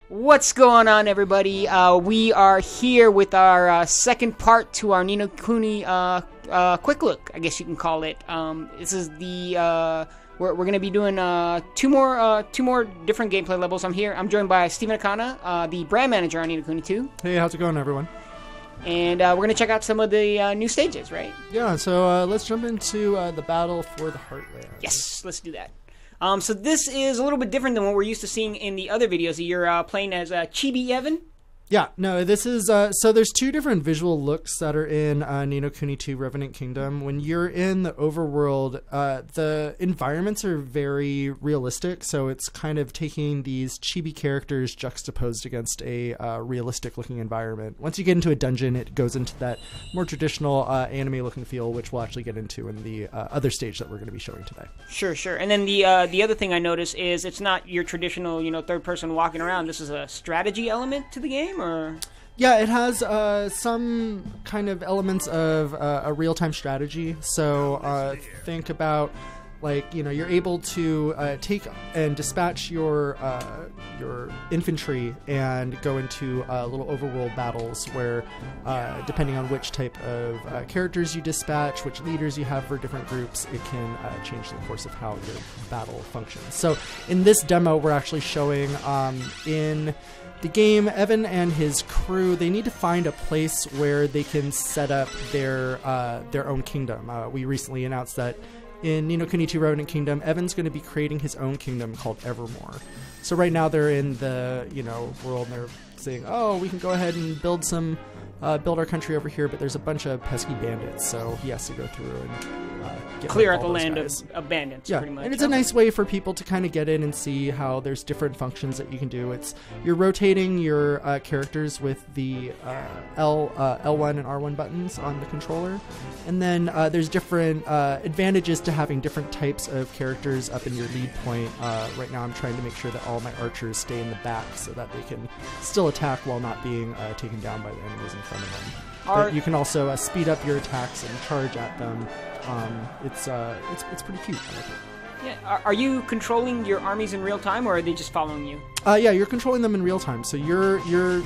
What's going on, everybody? We are here with our second part to our Ni no Kuni quick look, I guess you can call it. This is the we're going to be doing two more different gameplay levels. I'm joined by Steven Akana, the brand manager on Ni no Kuni 2. Hey, how's it going, everyone? And we're going to check out some of the new stages, right? Yeah, so let's jump into the battle for the Heartland. Yes, let's do that. So this is a little bit different than what we're used to seeing in the other videos. You're playing as Chibi Evan. Yeah, no, this is, so there's two different visual looks that are in Ni no Kuni 2 Revenant Kingdom. When you're in the overworld, the environments are very realistic, so it's kind of taking these chibi characters juxtaposed against a realistic-looking environment. Once you get into a dungeon, it goes into that more traditional anime-looking feel, which we'll actually get into in the other stage that we're going to be showing today. Sure. And then the other thing I noticed is it's not your traditional, third-person walking around. This is a strategy element to the game. Or? Yeah, it has some kind of elements of a real-time strategy. So think about, you're able to take and dispatch your infantry and go into little overworld battles where, depending on which type of characters you dispatch, which leaders you have for different groups, it can change the course of how your battle functions. So in this demo, we're actually showing in the game, Evan and his crew, they need to find a place where they can set up their own kingdom. We recently announced that in Ni no Kuni 2 Revenant Kingdom, Evan's going to be creating his own kingdom called Evermore. So right now they're in the world and they're saying, oh, we can go ahead and build our country over here, but there's a bunch of pesky bandits, so he has to go through and clear out the land of bandits, pretty much. And it's a nice way for people to kind of get in and see how there's different functions that you can do. You're rotating your characters with the L1 and R1 buttons on the controller, and then there's different advantages to having different types of characters up in your lead point. Right now I'm trying to make sure that all my archers stay in the back so that they can still attack while not being taken down by the enemies in front of them. But you can also speed up your attacks and charge at them. It's pretty cute. I like it. Yeah. Are you controlling your armies in real time, or are they just following you? Yeah, you're controlling them in real time. So you're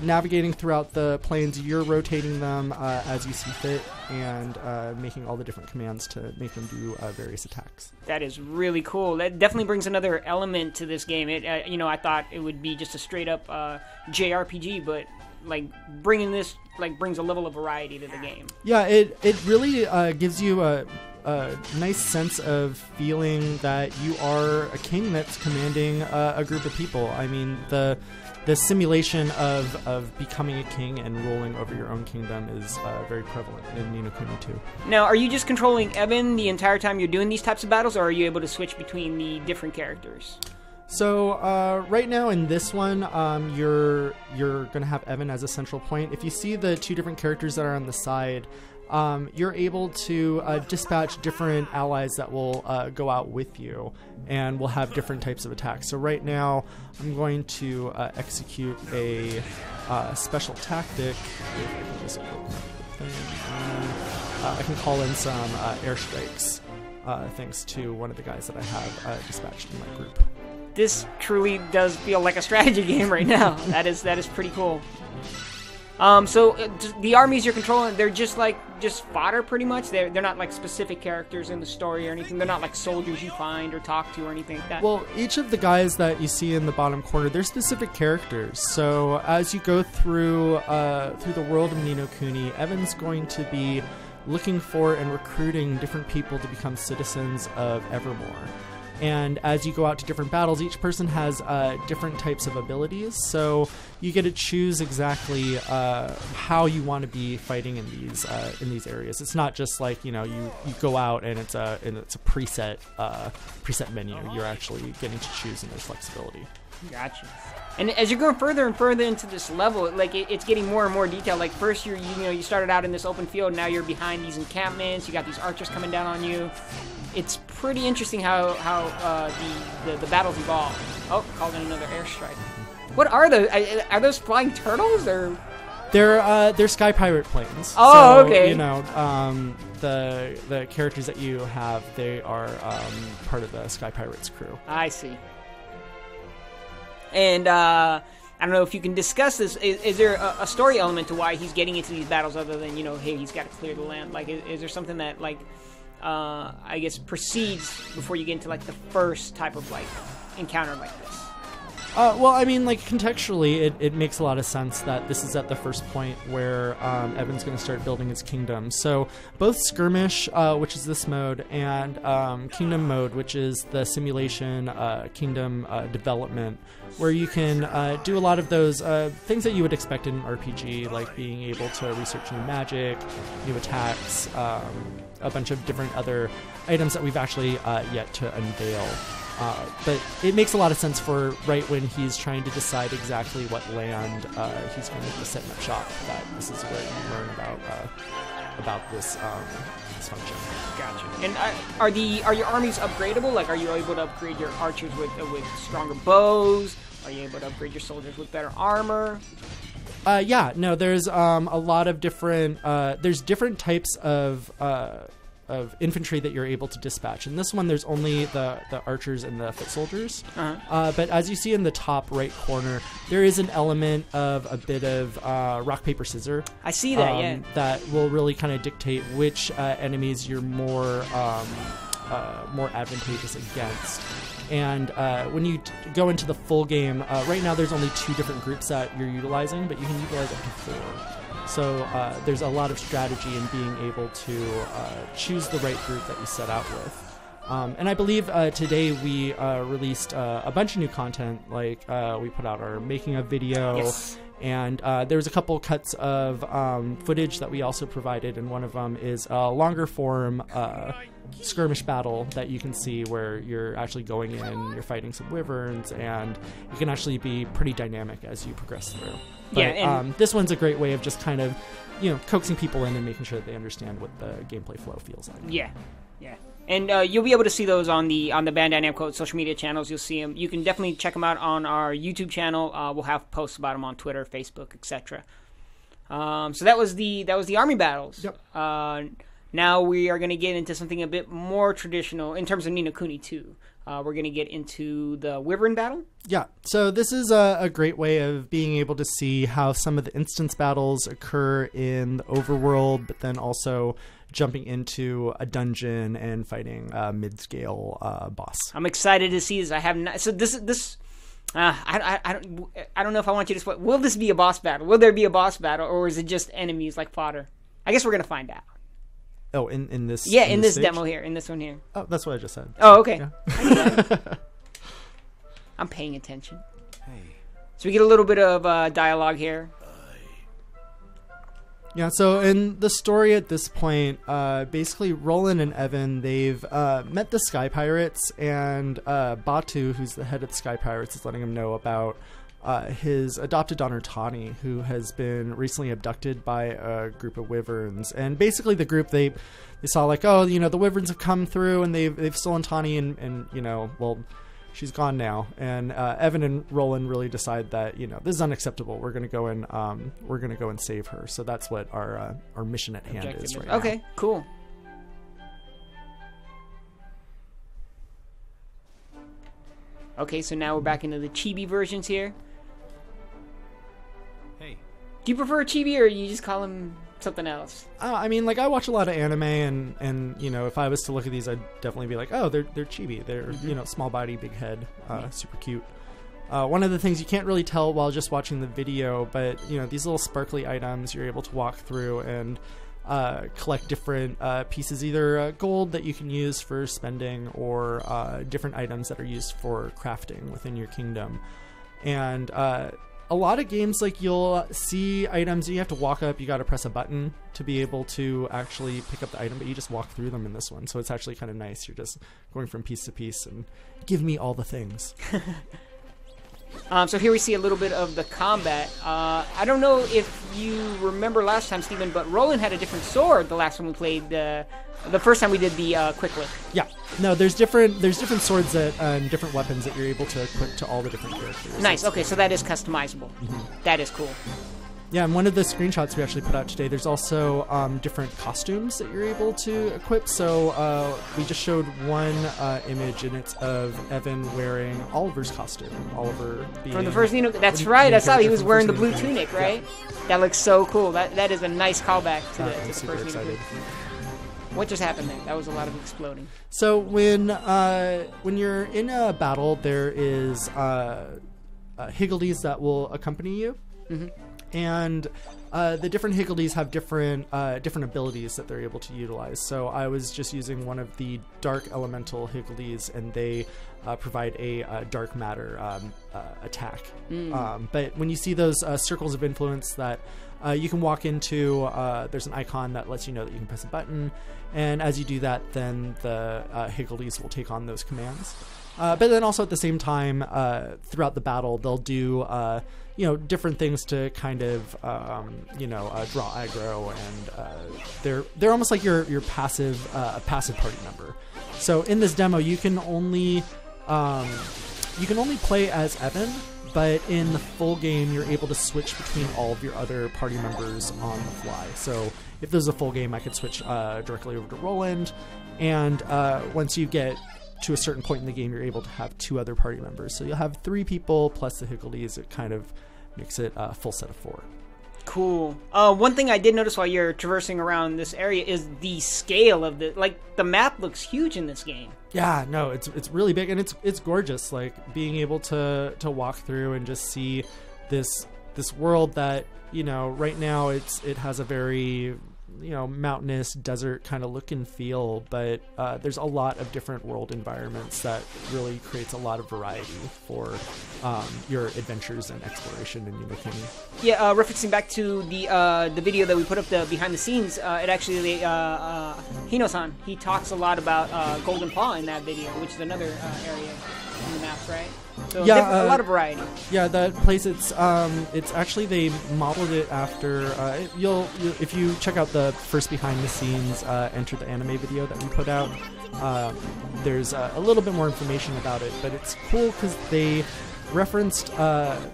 navigating throughout the plains. You're rotating them as you see fit, and making all the different commands to make them do various attacks. That is really cool. That definitely brings another element to this game. It, I thought it would be just a straight up JRPG, but bringing this brings a level of variety to the game. Yeah, it really gives you a nice sense of feeling that you are a king that's commanding a group of people. I mean, the simulation of becoming a king and ruling over your own kingdom is very prevalent in Ni no Kuni 2. Now, are you just controlling Evan the entire time you're doing these types of battles, or are you able to switch between the different characters? So right now in this one, you're going to have Evan as a central point. If you see the two different characters that are on the side, you're able to dispatch different allies that will go out with you and will have different types of attacks. So right now I'm going to execute a special tactic. If I can just open up the thing. I can call in some airstrikes thanks to one of the guys that I have dispatched in my group. This truly does feel like a strategy game right now. That is pretty cool. So the armies you're controlling, they're just fodder pretty much. They're not specific characters in the story or anything. They're not soldiers you find or talk to or anything like that. Well, each of the guys that you see in the bottom corner, they're specific characters. So as you go through the world of Ni no Kuni, Evan's going to be looking for and recruiting different people to become citizens of Evermore. And as you go out to different battles, each person has different types of abilities, so you get to choose exactly how you want to be fighting in these areas. It's not just you go out and it's a preset menu. You're actually getting to choose, and there's flexibility. Gotcha. And as you're going further and further into this level, it's getting more and more detailed. First you started out in this open field, now you're behind these encampments. You got these archers coming down on you. It's pretty interesting how the battles evolve. Oh, called in another airstrike. What are those? Are those flying turtles or? They're Sky Pirate planes. Oh, so, okay. The characters that you have, they are part of the Sky Pirates crew. I see. And I don't know if you can discuss this. Is there a story element to why he's getting into these battles other than, hey, he's got to clear the land? Like, is there something that, like, I guess precedes before you get into, like, the first type of, like, encounter like this? Well, I mean, like, contextually, it makes a lot of sense that this is at the first point where Evan's going to start building his kingdom. So both Skirmish, which is this mode, and Kingdom mode, which is the simulation kingdom development, where you can do a lot of those things that you would expect in an RPG, like being able to research new magic, new attacks, a bunch of different other items that we've actually yet to unveil. But it makes a lot of sense for right when he's trying to decide exactly what land he's going to be setting up shop. That this is where you learn about this function. Gotcha. And are your armies upgradable? Like, are you able to upgrade your archers with stronger bows? Are you able to upgrade your soldiers with better armor? Yeah. No. There's a lot of different. There's different types of infantry that you're able to dispatch. In this one, there's only the archers and the foot soldiers. But as you see in the top right corner, there is an element of a bit of rock, paper, scissors. I see that, yeah. That will really kind of dictate which enemies you're more advantageous against. And when you go into the full game, right now there's only 2 different groups that you're utilizing, but you can utilize up to 4. So there's a lot of strategy in being able to choose the right group that you set out with. And I believe today we released a bunch of new content. Like we put out our making of video. Yes. And there was a couple cuts of footage that we also provided, and one of them is a longer form skirmish battle that you can see where you're actually going in, you're fighting some wyverns, and you can actually be pretty dynamic as you progress through. But, yeah, and this one's a great way of just kind of, coaxing people in and making sure that they understand what the gameplay flow feels like. Yeah. And you'll be able to see those on the Bandai Namco social media channels. You'll see them. You can definitely check them out on our YouTube channel. We'll have posts about them on Twitter, Facebook, etc. So that was the army battles. Yep. Now we are going to get into something a bit more traditional in terms of Ni no Kuni 2. We're going to get into the Wyvern battle. Yeah, so this is a great way of being able to see how some of the instance battles occur in the overworld, but then also jumping into a dungeon and fighting a mid-scale boss. I'm excited to see this. I have not. So this. I don't know if I want you to spoil. Will this be a boss battle? Will there be a boss battle, or is it just enemies like fodder? I guess we're going to find out. Oh, in this? Yeah, in this stage? demo here, in this one here. Oh, that's what I just said. Oh, okay. Yeah. I'm paying attention. Hey. So we get a little bit of dialogue here. Yeah, so in the story at this point, basically Roland and Evan, they've met the Sky Pirates, and Batu, who's the head of the Sky Pirates, is letting him know about his adopted daughter Tani, who has been recently abducted by a group of wyverns. And basically the group, they saw like, oh, the wyverns have come through and they've stolen Tani, and well, she's gone now. And Evan and Roland really decide that this is unacceptable. We're gonna go and save her. So that's what our mission at hand is right now. Okay, cool. Okay, so now we're back into the chibi versions here. Hey. Do you prefer chibi, or you just call him something else? I mean, like, I watch a lot of anime, and if I was to look at these, I'd definitely be like, oh, they're chibi. They're small body, big head, super cute. One of the things you can't really tell while just watching the video, but these little sparkly items you're able to walk through and collect different pieces, either gold that you can use for spending, or different items that are used for crafting within your kingdom. And a lot of games, like, you'll see items you have to walk up, you got to press a button to be able to actually pick up the item, but you just walk through them in this one, so it's actually kind of nice. You're just going from piece to piece and give me all the things. So here we see a little bit of the combat. I don't know if you remember last time, Steven, but Roland had a different sword the last time we played, the first time we did the quick look. Yeah. No, there's different swords that and different weapons that you're able to equip to all the different characters. Nice. Okay, so that is customizable. Mm-hmm. That is cool. Yeah, and one of the screenshots we actually put out today, there's also different costumes that you're able to equip. So we just showed one image, and it's of Evan wearing Oliver's costume. Oliver being... From the first Nino... That's right, I saw he was wearing the blue tunic, right? Yeah. That looks so cool. That is a nice callback to the first Nino. Excited. What just happened there? That was a lot of exploding. So when you're in a battle, there is Higgledies that will accompany you. Mm-hmm. And the different Higgledies have different abilities that they're able to utilize. So I was just using one of the dark elemental Higgledies, and they provide a dark matter attack. But when you see those circles of influence that you can walk into, there's an icon that lets you know that you can press a button. And as you do that, then the Higgledies will take on those commands. But then also at the same time, throughout the battle, they'll do different things to kind of draw aggro, and they're almost like your passive party member. So in this demo, you can only play as Evan, but in the full game, you're able to switch between all of your other party members on the fly. So if there's a full game, I could switch directly over to Roland, and once you get to a certain point in the game, you're able to have 2 other party members. So you'll have 3 people plus the Higgledies. It kind of makes it a full set of 4. Cool. One thing I did notice while you're traversing around this area is the scale of the map looks huge in this game. Yeah, no, it's really big, and it's gorgeous. Like being able to walk through and just see this world that, right now it has a very mountainous desert kind of look and feel, but there's a lot of different world environments that really creates a lot of variety for your adventures and exploration in Kuni. Yeah, referencing back to the video that we put up, the behind the scenes, it actually Hino-san, he talks a lot about Golden Paw in that video, which is another area in the maps, right? So a lot of variety. Yeah, that place, it's actually, they modeled it after, if you check out the first behind the scenes Enter the Anime video that we put out, there's a little bit more information about it, but it's cool because they referenced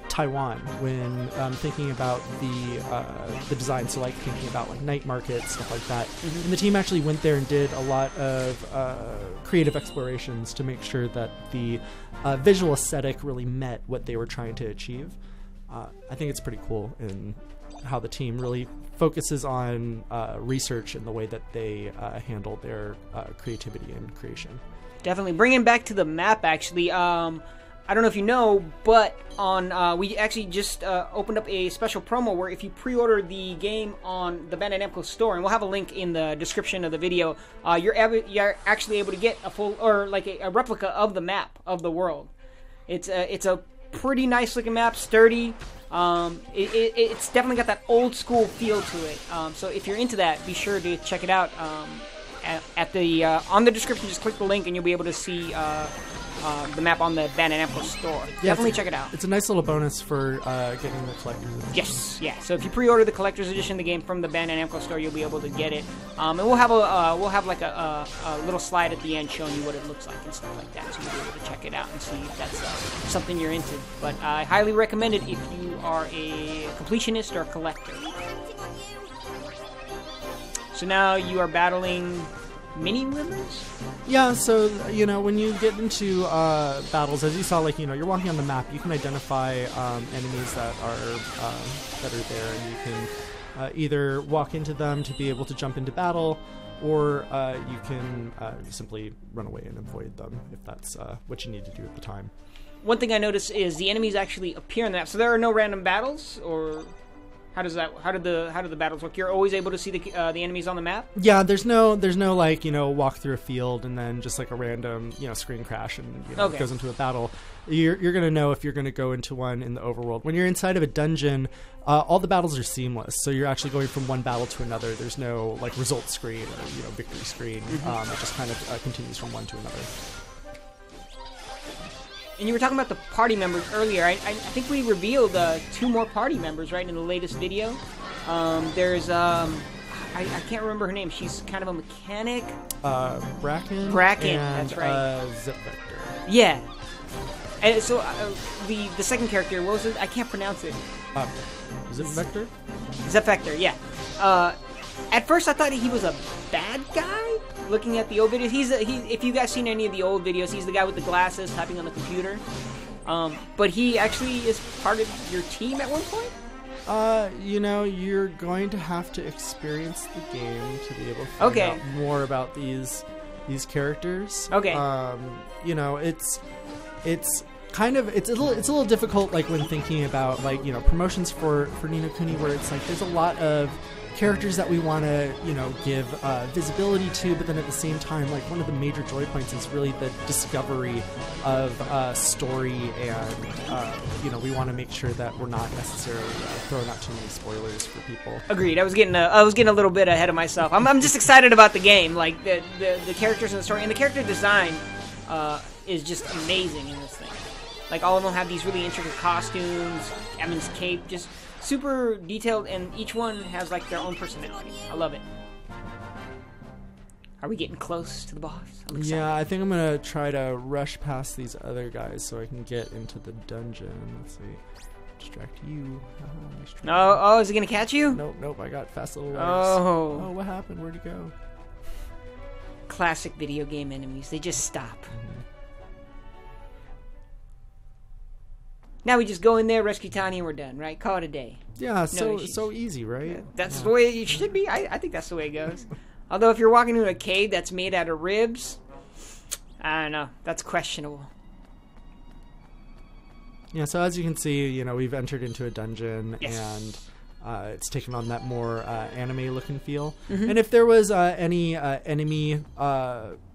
Taiwan when thinking about the design, so like thinking about like night markets, stuff like that. Mm-hmm. And the team actually went there and did a lot of creative explorations to make sure that the visual aesthetic really met what they were trying to achieve. I think it's pretty cool in how the team really focuses on research and the way that they handle their creativity and creation. Definitely. Bringing back to the map, actually, I don't know if you know, but we actually just opened up a special promo where if you pre-order the game on the Bandai Namco store, and we'll have a link in the description of the video, you're actually able to get a full, or like a replica of the map of the world. It's a pretty nice looking map, sturdy. It's definitely got that old school feel to it. So if you're into that, be sure to check it out. On the description, just click the link and you'll be able to see the map on the Bandai Namco store. Yeah, definitely check it out. It's a nice little bonus for getting the collector's edition. Yes, yeah. So if you pre-order the collector's edition of the game from the Bandai Namco store, you'll be able to get it. And we'll have like a little slide at the end showing you what it looks like and stuff like that, so you'll be able to check it out and see if that's something you're into. But I highly recommend it if you are a completionist or a collector. So now you are battling mini rivers? Yeah, so, when you get into battles, as you saw, you're walking on the map, you can identify enemies that are there, and you can either walk into them to be able to jump into battle, or you can simply run away and avoid them if that's what you need to do at the time. One thing I noticed is the enemies actually appear on the map, so there are no random battles, or how do the battles work? You're always able to see the enemies on the map? Yeah, there's no walk through a field and then just like a random screen crash and it goes into a battle. You're gonna know if you're gonna go into one in the overworld. When you're inside of a dungeon, all the battles are seamless, so you're actually going from one battle to another. There's no like result screen or victory screen. Mm-hmm. It just kind of continues from one to another. And you were talking about the party members earlier. I think we revealed 2 more party members, right, in the latest video. There's, I can't remember her name. She's kind of a mechanic. Bracken. Bracken, and, that's right. Zip Vector. Yeah. And so the second character, what was it? I can't pronounce it. Is it Vector? Zephyr, yeah. At first I thought he was a bad guy. Looking at the old videos, if you guys seen any of the old videos, he's the guy with the glasses typing on the computer. But he actually is part of your team at one point. You know, you're going to have to experience the game to be able to find out more about these characters. Okay. You know, it's kind of it's a little difficult, like when thinking about, like, you know, promotions for Ni no Kuni, where it's like there's a lot of characters that we want to, you know, give visibility to, but then at the same time, like, one of the major joy points is really the discovery of story, and you know, we want to make sure that we're not necessarily throwing out too many spoilers for people. Agreed. I was getting a little bit ahead of myself. I'm just excited about the game, like the characters and the story, and the character design is just amazing in this thing. Like, all of them have these really intricate costumes. Evan's cape, just super detailed, and each one has, like, their own personality. I love it. Are we getting close to the boss? I'm excited. Yeah, I think I'm gonna try to rush past these other guys so I can get into the dungeon. Let's see. Distract you. Oh, is he gonna catch you? Nope. I got fast little legs. Oh, what happened? Where'd he go? Classic video game enemies. They just stop. Mm-hmm. Now we just go in there, rescue Tanya, and we're done, right? Call it a day. Yeah, so easy, right? Yeah, that's the way it should be. I think that's the way it goes. Although if you're walking into a cave that's made out of ribs, I don't know. That's questionable. Yeah, so as you can see, you know, we've entered into a dungeon, yes. And it's taken on that more anime-looking feel. Mm-hmm. And if there was any enemy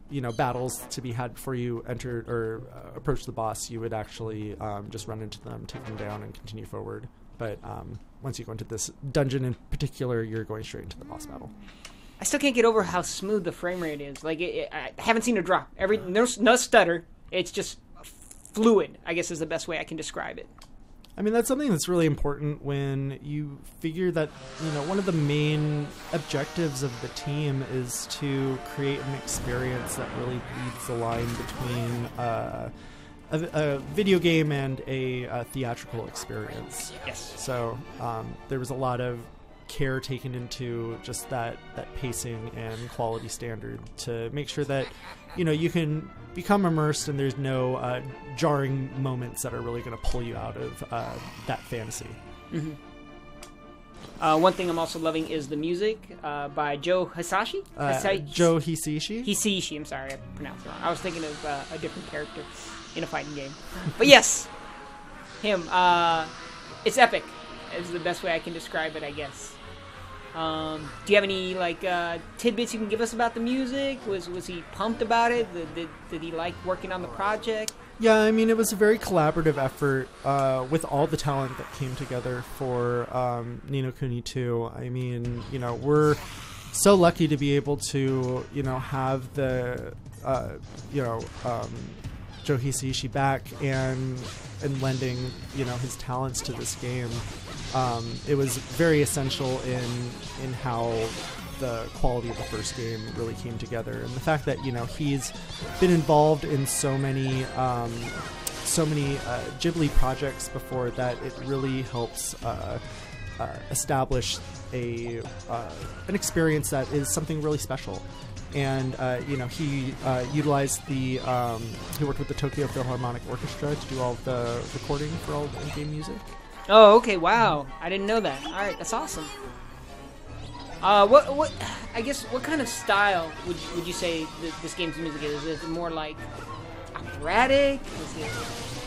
you know, battles to be had before you entered or approach the boss, you would actually just run into them, take them down, and continue forward. But once you go into this dungeon in particular, you're going straight into the boss battle. I still can't get over how smooth the frame rate is. Like, I haven't seen a drop. No stutter. It's just fluid, I guess is the best way I can describe it. I mean, that's something that's really important when you figure that, you know, one of the main objectives of the team is to create an experience that really bleeds the line between a video game and a theatrical experience. Yes. So there was a lot of care taken into just that pacing and quality standard to make sure that, you know, you can become immersed and there's no jarring moments that are really going to pull you out of that fantasy. Mm-hmm. One thing I'm also loving is the music by Joe Hisaishi? Joe Hisaishi? Hisaishi, I'm sorry, I pronounced it wrong. I was thinking of a different character in a fighting game. But yes, him. It's epic, is the best way I can describe it, I guess. Do you have any, like, tidbits you can give us about the music? Was he pumped about it? Did he like working on the project? Yeah, I mean, it was a very collaborative effort with all the talent that came together for Ni no Kuni 2. I mean, you know, we're so lucky to be able to, you know, have the, Joe Hisaishi back and lending, you know, his talents to this game. It was very essential in how the quality of the first game really came together, and the fact that, you know, he's been involved in so many Ghibli projects before that, it really helps establish an experience that is something really special. And you know, he utilized he worked with the Tokyo Philharmonic Orchestra to do all of the recording for all the in-game music. Oh, okay, wow. I didn't know that. Alright, that's awesome. What I guess, what kind of style would you say this game's music is? Is it more like operatic? Is it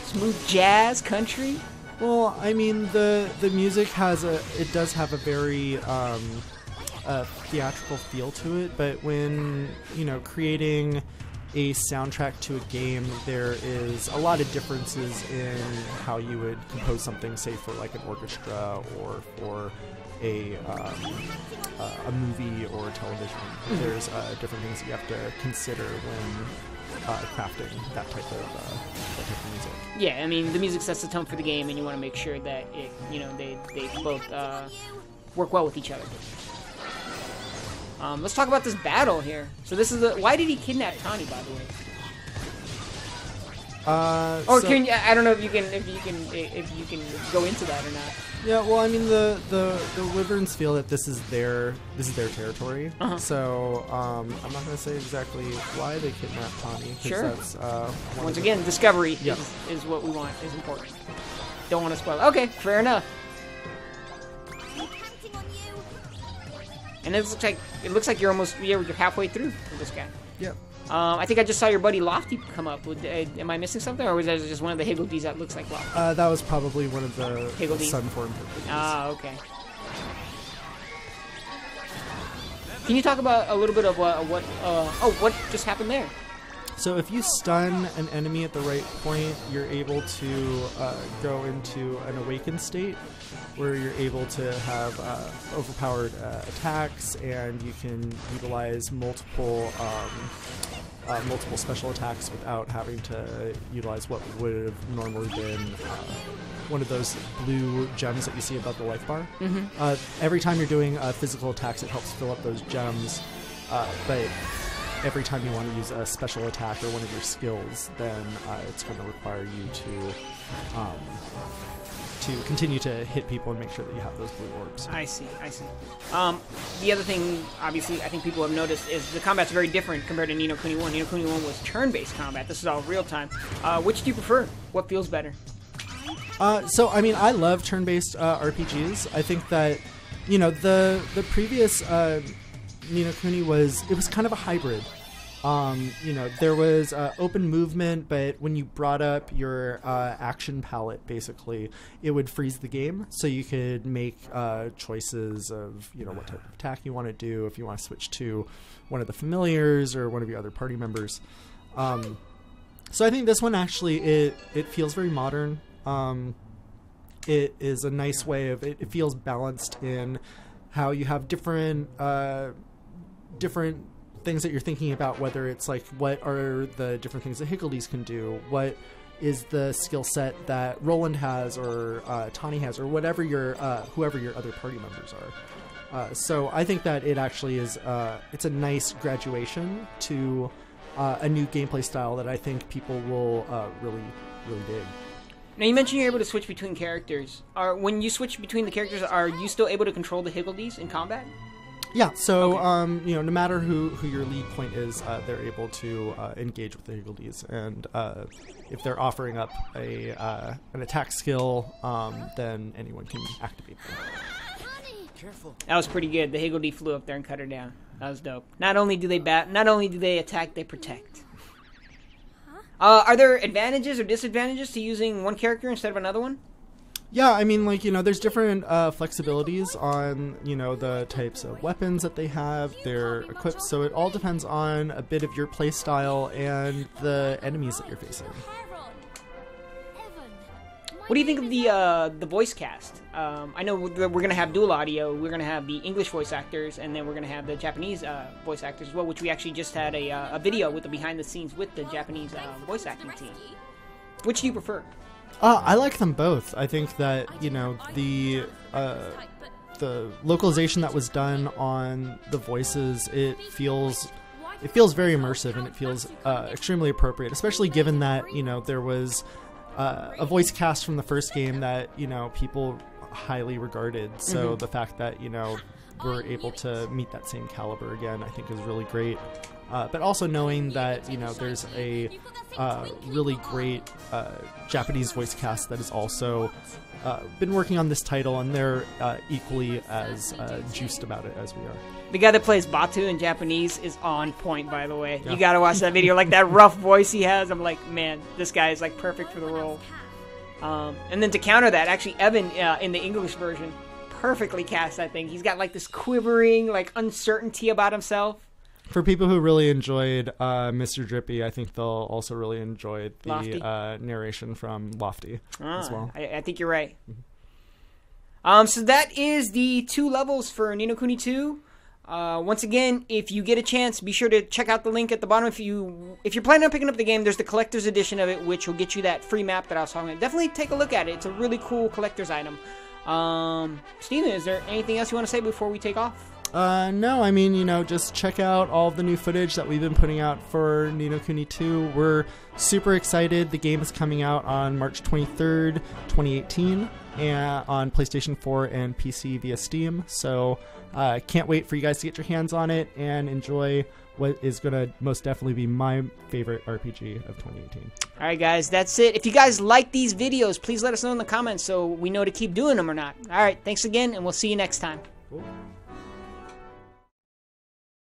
smooth jazz, country? Well, I mean, the music does have a very theatrical feel to it, but when, you know, creating a soundtrack to a game, there is a lot of differences in how you would compose something, say for like an orchestra or for a movie or television. There's different things you have to consider when crafting that type of music. Yeah, I mean, the music sets the tone for the game, and you want to make sure that it, you know, they both work well with each other. Let's talk about this battle here. So this is why did he kidnap Connie, by the way? Or can you, I don't know if you can go into that or not. Yeah, well, I mean the Wyverns feel that this is their territory, so I'm not going to say exactly why they kidnapped Tawny. Sure. That's, once again, discovery Yep. is what we want. Is important. Don't want to spoil. Okay, fair enough. And it looks like you're halfway through with this guy. Yep. I think I just saw your buddy Lofty come up. Am I missing something, or was that just one of the Higgledies that looks like Lofty? That was probably one of the Higgledies. sun form Higgledies. Ah, okay. Can you talk about a little bit of what just happened there? So if you stun an enemy at the right point, you're able to go into an awakened state where you're able to have overpowered attacks, and you can utilize multiple special attacks without having to utilize what would have normally been one of those blue gems that you see above the life bar. Every time you're doing physical attacks, it helps fill up those gems, but every time you want to use a special attack or one of your skills, then it's going to require you to continue to hit people and make sure that you have those blue orbs. I see. The other thing, obviously, I think people have noticed is the combat's very different compared to Ni no Kuni 1. Ni no Kuni 1 was turn-based combat. This is all real-time. Which do you prefer? What feels better? So, I mean, I love turn-based RPGs. I think that, you know, the previous Ni no Kuni was kind of a hybrid. You know, there was open movement, but when you brought up your action palette, basically, it would freeze the game, so you could make choices of, you know, what type of attack you want to do, if you want to switch to one of the familiars or one of your other party members. So I think this one actually, it feels very modern. It is a nice way of, it feels balanced in how you have different things that you're thinking about, whether it's like what are the different things that Higgledies can do, what is the skill set that Roland has or Tawny has, or whatever your whoever your other party members are. So I think that it actually is it's a nice graduation to a new gameplay style that I think people will really dig. Now, you mentioned you're able to switch between characters. When you switch between the characters, are you still able to control the Higgledies in combat? Yeah, so Okay. you know, no matter who your lead point is, they're able to engage with the Higgledies, and if they're offering up an attack skill, then anyone can activate them. Careful. That was pretty good. The Higgledy flew up there and cut her down. That was dope. Not only do they attack, they protect. Are there advantages or disadvantages to using one character instead of another one? Yeah, I mean, like, you know, there's different flexibilities on, you know, the types of weapons that they have, their equipped, so it all depends on a bit of your play style and the enemies that you're facing. What do you think of the voice cast? I know we're going to have dual audio. We're going to have the English voice actors, and then we're going to have the Japanese voice actors as well, which we actually just had a video with the behind the scenes with the Japanese voice acting team. Which do you prefer? I like them both. I think that, you know, the localization that was done on the voices, it feels very immersive, and it feels extremely appropriate, especially given that, you know, there was a voice cast from the first game that, you know, people highly regarded. So the fact that, you know, we're able to meet that same caliber again, I think is really great. But also knowing that, you know, there's a really great Japanese voice cast that has also been working on this title, and they're equally as juiced about it as we are. The guy that plays Batu in Japanese is on point, by the way. Yeah. You gotta watch that video. Like, that rough voice he has, I'm like, man, this guy is, like, perfect for the role. And then to counter that, actually, Evan, in the English version, perfectly cast, I think. He's got, like, this quivering, like, uncertainty about himself. For people who really enjoyed Mr. Drippy, I think they'll also really enjoy the narration from Lofty as well. I think you're right. So that is the 2 levels for Ni no Kuni 2. Once again, if you get a chance, be sure to check out the link at the bottom. If you're planning on picking up the game, there's the collector's edition of it, which will get you that free map that I was talking about. Definitely take a look at it. It's a really cool collector's item. Steven, is there anything else you want to say before we take off? No, I mean, just check out all the new footage that we've been putting out for Ni no Kuni 2. We're super excited. The game is coming out on March 23rd, 2018, and on PlayStation 4 and PC via Steam. So can't wait for you guys to get your hands on it and enjoy what is going to most definitely be my favorite RPG of 2018. All right, guys, that's it. If you guys like these videos, please let us know in the comments so we know to keep doing them or not. All right, thanks again, and we'll see you next time. Cool.